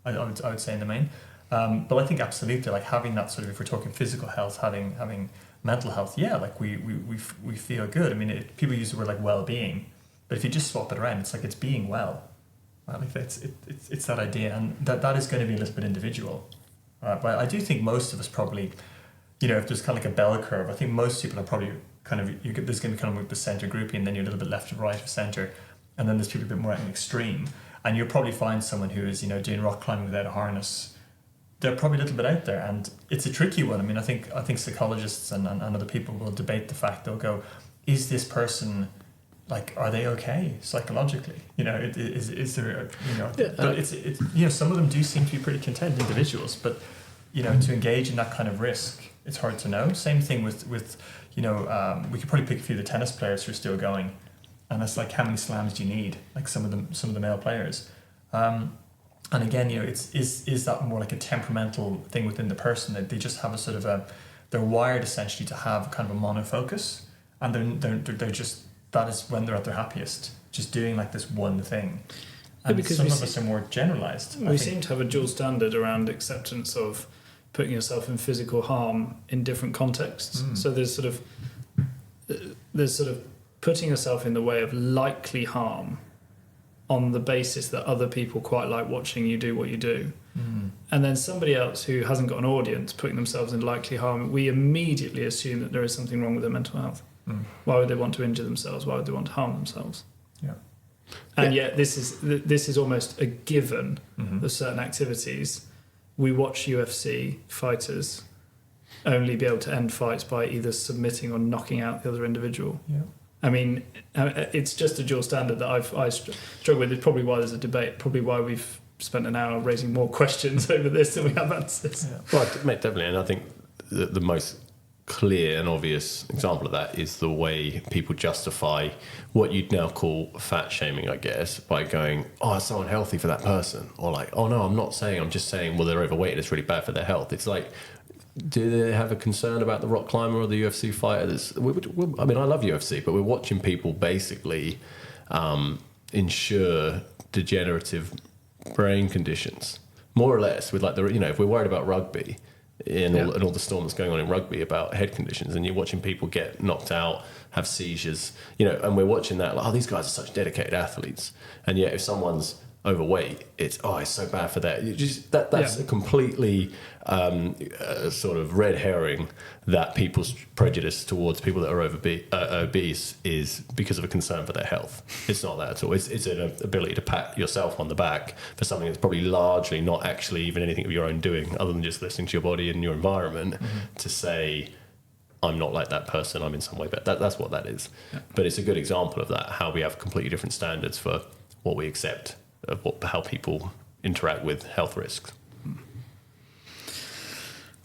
I would say in the main. But I think absolutely, like having that sort of, if we're talking physical health, having mental health, yeah, like we feel good. I mean, people use the word like well-being, but if you just swap it around, it's like it's being well. Right? Like it's that idea, and that is going to be a little bit individual. But I do think most of us probably, if there's kind of like a bell curve, I think most people are probably kind of there's going to be kind of the centre groupie, and then you're a little bit left to right of centre, and then there's people a bit more at an extreme. And you'll probably find someone who is, doing rock climbing without a harness. They're probably a little bit out there, and it's a tricky one. I mean, I think psychologists and other people will debate the fact. They'll go, is this person, like, are they okay psychologically? Is there, but it's some of them do seem to be pretty content individuals, but to engage in that kind of risk, it's hard to know. Same thing with we could probably pick a few of the tennis players who are still going, and it's like, how many slams do you need? Like some of the male players, and again, is that more like a temperamental thing within the person, that they just have a sort of they're wired essentially to have kind of a monofocus, and they're just, that is when they're at their happiest, just doing like this one thing. And because some of us are more generalised. We seem to have a dual standard around acceptance of putting yourself in physical harm in different contexts. So there's sort of putting yourself in the way of likely harm on the basis that other people quite like watching you do what you do. And then somebody else who hasn't got an audience putting themselves in likely harm, we immediately assume that there is something wrong with their mental health. Why would they want to injure themselves? Why would they want to harm themselves? Yeah. And yet this is almost a given of certain activities. We watch UFC fighters only be able to end fights by either submitting or knocking out the other individual. Yeah. I mean, it's just a dual standard that I struggle with. It's probably why there's a debate, probably why we've spent an hour raising more questions over this than we have answers. Yeah. Well, mate, definitely. And I think the most clear and obvious example of that is the way people justify what you'd now call fat shaming, I guess, by going, oh, it's so unhealthy for that person. Or like, oh, no, I'm not saying, I'm just saying, well, they're overweight and it's really bad for their health. It's like, do they have a concern about the rock climber or the UFC fighter? I mean, I love UFC, but we're watching people basically ensure degenerative brain conditions, more or less, with like if we're worried about rugby and all the storm that's going on in rugby about head conditions, and you're watching people get knocked out, have seizures, and we're watching that like, oh, these guys are such dedicated athletes, and yet if someone's overweight, it's so bad for that. That's a completely sort of red herring, that people's prejudice towards people that are obese is because of a concern for their health. It's not that at all. It's an ability to pat yourself on the back for something that's probably largely not actually even anything of your own doing, other than just listening to your body and your environment to say, I'm not like that person, I'm in some way better. That's what that is. Yeah. But it's a good example of that, how we have completely different standards for what we accept of how people interact with health risks.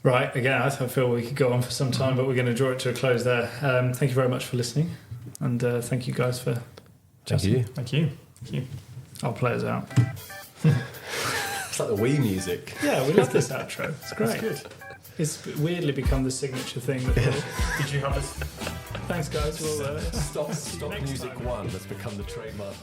Right, again, I feel we could go on for some time, but we're going to draw it to a close there. Thank you very much for listening, and thank you guys for chatting. Thank you. I'll play us out. It's like the Wii music. Yeah, we love this outro. It's great. It's good. It's weirdly become the signature thing. Did you have this? Thanks, guys. We'll Stop music next time. One that's become the trademark.